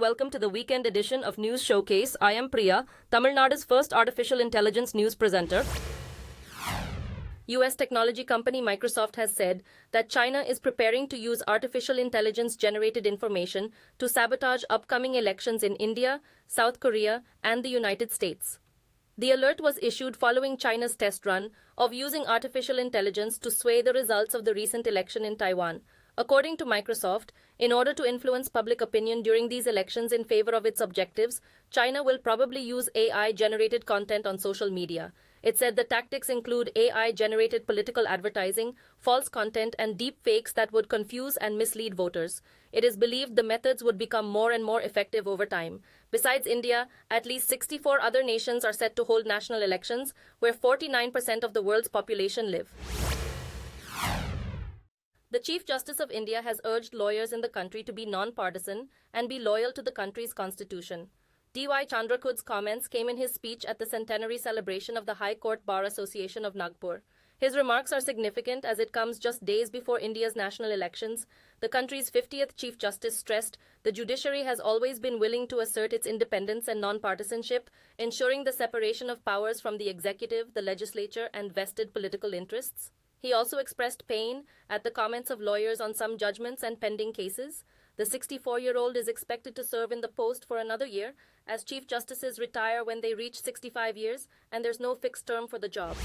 welcome to the weekend edition of News Showcase. I am Priya, Tamil Nadu's first artificial intelligence news presenter. US technology company Microsoft has said that China is preparing to use artificial intelligence-generated information to sabotage upcoming elections in India, South Korea, and the United States. The alert was issued following China's test run of using artificial intelligence to sway the results of the recent election in Taiwan. According to Microsoft, in order to influence public opinion during these elections in favor of its objectives, China will probably use AI-generated content on social media. It said the tactics include AI-generated political advertising, false content, and deep fakes that would confuse and mislead voters. It is believed the methods would become more and more effective over time. Besides India, at least 64 other nations are set to hold national elections, where 49% of the world's population live. The Chief Justice of India has urged lawyers in the country to be non-partisan and be loyal to the country's constitution. D.Y. Chandrakud's comments came in his speech at the centenary celebration of the High Court Bar Association of Nagpur. His remarks are significant as it comes just days before India's national elections. The country's 50th Chief Justice stressed the judiciary has always been willing to assert its independence and non-partisanship, ensuring the separation of powers from the executive, the legislature, and vested political interests. He also expressed pain at the comments of lawyers on some judgments and pending cases. The 64-year-old is expected to serve in the post for another year, as Chief Justices retire when they reach 65 years, and there's no fixed term for the job.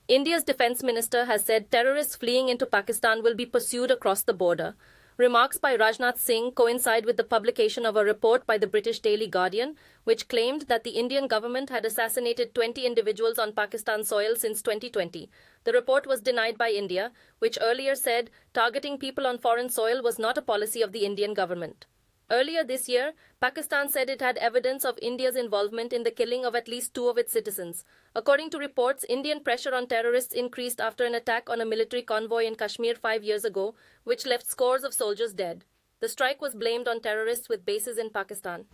India's defense minister has said terrorists fleeing into Pakistan will be pursued across the border. Remarks by Rajnath Singh coincide with the publication of a report by the British Daily Guardian, which claimed that the Indian government had assassinated 20 individuals on Pakistan soil since 2020. The report was denied by India, which earlier said targeting people on foreign soil was not a policy of the Indian government. Earlier this year, Pakistan said it had evidence of India's involvement in the killing of at least 2 of its citizens. According to reports, Indian pressure on terrorists increased after an attack on a military convoy in Kashmir 5 years ago, which left scores of soldiers dead. The strike was blamed on terrorists with bases in Pakistan.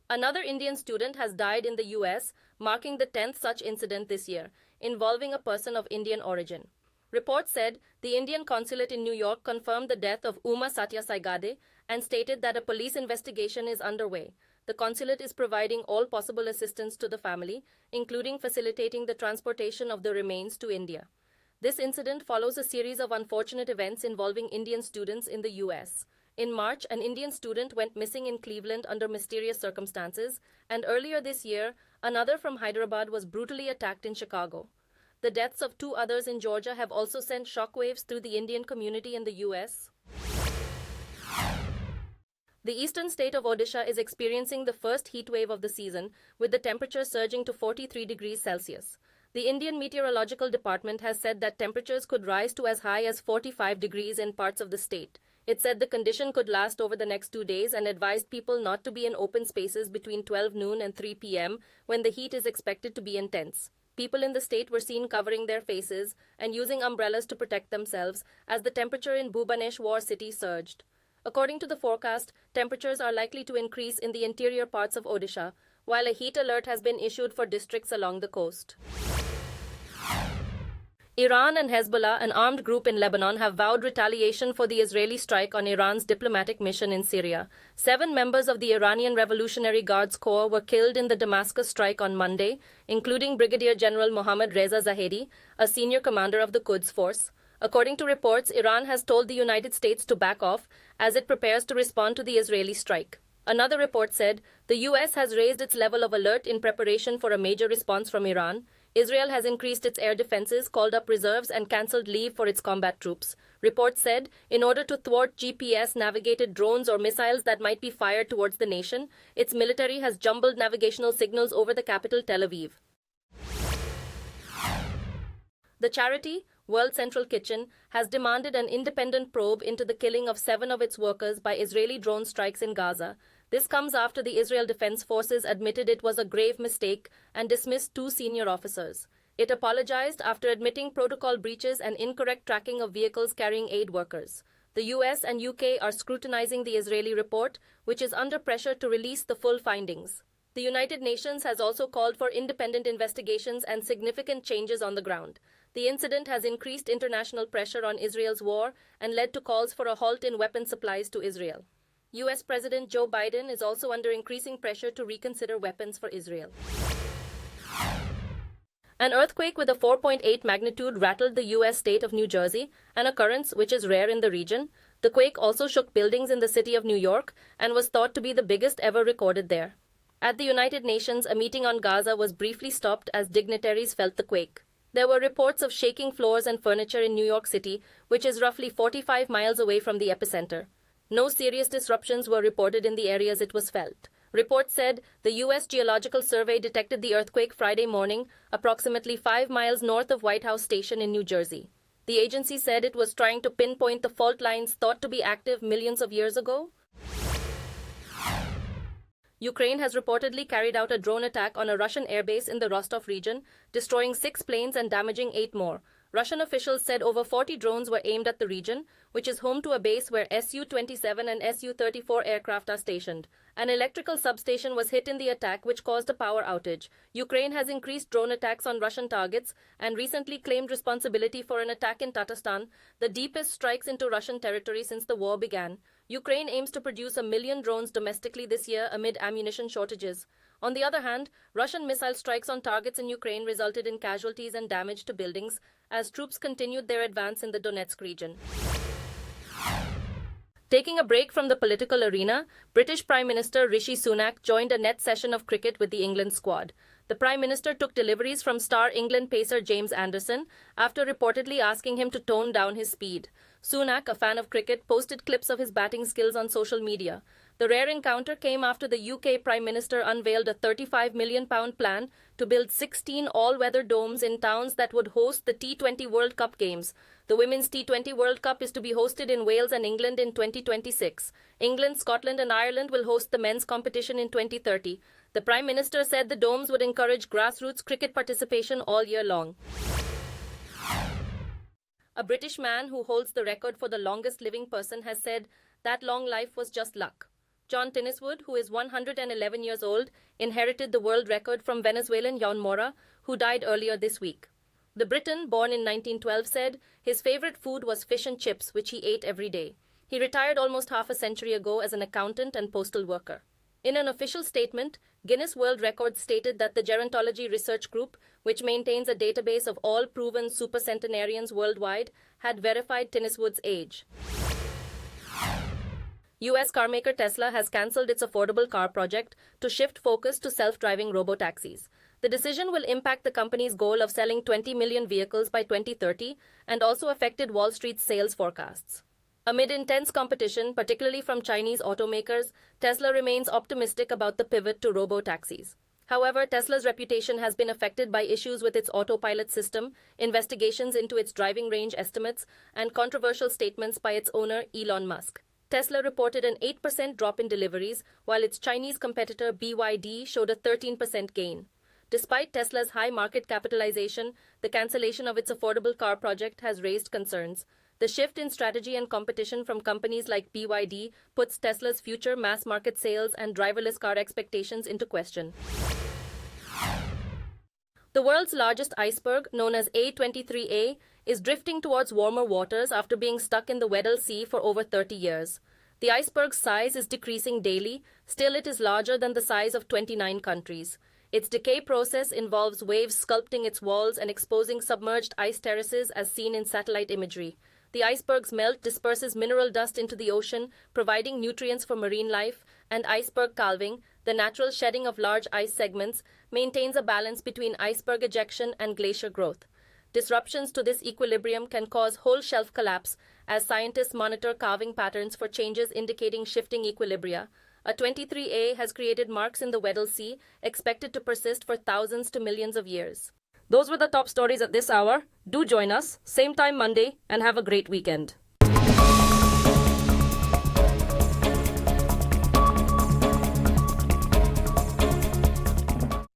Another Indian student has died in the US, marking the 10th such incident this year, involving a person of Indian origin. Reports said the Indian consulate in New York confirmed the death of Uma Satya Saigade and stated that a police investigation is underway. The consulate is providing all possible assistance to the family, including facilitating the transportation of the remains to India. This incident follows a series of unfortunate events involving Indian students in the US. In March, an Indian student went missing in Cleveland under mysterious circumstances, and earlier this year, another from Hyderabad was brutally attacked in Chicago. The deaths of 2 others in Georgia have also sent shockwaves through the Indian community in the US. The eastern state of Odisha is experiencing the first heat wave of the season, with the temperature surging to 43 degrees Celsius. The Indian Meteorological Department has said that temperatures could rise to as high as 45 degrees in parts of the state. It said the condition could last over the next 2 days and advised people not to be in open spaces between 12 noon and 3 p.m. when the heat is expected to be intense. People in the state were seen covering their faces and using umbrellas to protect themselves as the temperature in Bhubaneswar city surged. According to the forecast, temperatures are likely to increase in the interior parts of Odisha, while a heat alert has been issued for districts along the coast. Iran and Hezbollah, an armed group in Lebanon, have vowed retaliation for the Israeli strike on Iran's diplomatic mission in Syria. 7 members of the Iranian Revolutionary Guards Corps were killed in the Damascus strike on Monday, including Brigadier General Mohammad Reza Zahedi, a senior commander of the Quds Force. According to reports, Iran has told the United States to back off as it prepares to respond to the Israeli strike. Another report said the U.S. has raised its level of alert in preparation for a major response from Iran. Israel has increased its air defenses, called up reserves, and cancelled leave for its combat troops. Reports said, in order to thwart GPS-navigated drones or missiles that might be fired towards the nation, its military has jumbled navigational signals over the capital, Tel Aviv. The charity, World Central Kitchen, has demanded an independent probe into the killing of 7 of its workers by Israeli drone strikes in Gaza. This comes after the Israel Defense Forces admitted it was a grave mistake and dismissed 2 senior officers. It apologized after admitting protocol breaches and incorrect tracking of vehicles carrying aid workers. The US and UK are scrutinizing the Israeli report, which is under pressure to release the full findings. The United Nations has also called for independent investigations and significant changes on the ground. The incident has increased international pressure on Israel's war and led to calls for a halt in weapon supplies to Israel. US President Joe Biden is also under increasing pressure to reconsider weapons for Israel. An earthquake with a 4.8 magnitude rattled the US state of New Jersey, an occurrence which is rare in the region. The quake also shook buildings in the city of New York and was thought to be the biggest ever recorded there. At the United Nations, a meeting on Gaza was briefly stopped as dignitaries felt the quake. There were reports of shaking floors and furniture in New York City, which is roughly 45 miles away from the epicenter. No serious disruptions were reported in the areas it was felt. Reports said the U.S. Geological Survey detected the earthquake Friday morning, approximately 5 miles north of White House Station in New Jersey. The agency said it was trying to pinpoint the fault lines thought to be active millions of years ago. Ukraine has reportedly carried out a drone attack on a Russian airbase in the Rostov region, destroying 6 planes and damaging 8 more. Russian officials said over 40 drones were aimed at the region, which is home to a base where Su-27 and Su-34 aircraft are stationed. An electrical substation was hit in the attack, which caused a power outage. Ukraine has increased drone attacks on Russian targets and recently claimed responsibility for an attack in Tatarstan, the deepest strikes into Russian territory since the war began. Ukraine aims to produce 1 million drones domestically this year amid ammunition shortages. On the other hand, Russian missile strikes on targets in Ukraine resulted in casualties and damage to buildings as troops continued their advance in the Donetsk region. Taking a break from the political arena, British Prime Minister Rishi Sunak joined a net session of cricket with the England squad. The Prime Minister took deliveries from star England pacer James Anderson after reportedly asking him to tone down his speed. Sunak, a fan of cricket, posted clips of his batting skills on social media. The rare encounter came after the UK Prime Minister unveiled a £35 million plan to build 16 all-weather domes in towns that would host the T20 World Cup games. The Women's T20 World Cup is to be hosted in Wales and England in 2026. England, Scotland and Ireland will host the men's competition in 2030. The Prime Minister said the domes would encourage grassroots cricket participation all year long. A British man who holds the record for the longest living person has said that long life was just luck. John Tinniswood, who is 111 years old, inherited the world record from Venezuelan Jan Mora, who died earlier this week. The Briton, born in 1912, said his favorite food was fish and chips, which he ate every day. He retired almost half a century ago as an accountant and postal worker. In an official statement, Guinness World Records stated that the Gerontology Research Group, which maintains a database of all proven supercentenarians worldwide, had verified Tinniswood's age. US carmaker Tesla has cancelled its affordable car project to shift focus to self-driving robotaxis. The decision will impact the company's goal of selling 20 million vehicles by 2030 and also affected Wall Street's sales forecasts. Amid intense competition, particularly from Chinese automakers, Tesla remains optimistic about the pivot to robo-taxis. However, Tesla's reputation has been affected by issues with its autopilot system, investigations into its driving range estimates, and controversial statements by its owner, Elon Musk. Tesla reported an 8% drop in deliveries, while its Chinese competitor BYD showed a 13% gain. Despite Tesla's high market capitalization, the cancellation of its affordable car project has raised concerns. The shift in strategy and competition from companies like BYD puts Tesla's future mass market sales and driverless car expectations into question. The world's largest iceberg, known as A23A, is drifting towards warmer waters after being stuck in the Weddell Sea for over 30 years. The iceberg's size is decreasing daily, still it is larger than the size of 29 countries. Its decay process involves waves sculpting its walls and exposing submerged ice terraces as seen in satellite imagery. The iceberg's melt disperses mineral dust into the ocean, providing nutrients for marine life, and iceberg calving, the natural shedding of large ice segments, maintains a balance between iceberg ejection and glacier growth. Disruptions to this equilibrium can cause whole shelf collapse as scientists monitor calving patterns for changes indicating shifting equilibria. A 23A has created marks in the Weddell Sea, expected to persist for thousands to millions of years. Those were the top stories at this hour. Do join us, same time Monday, and have a great weekend.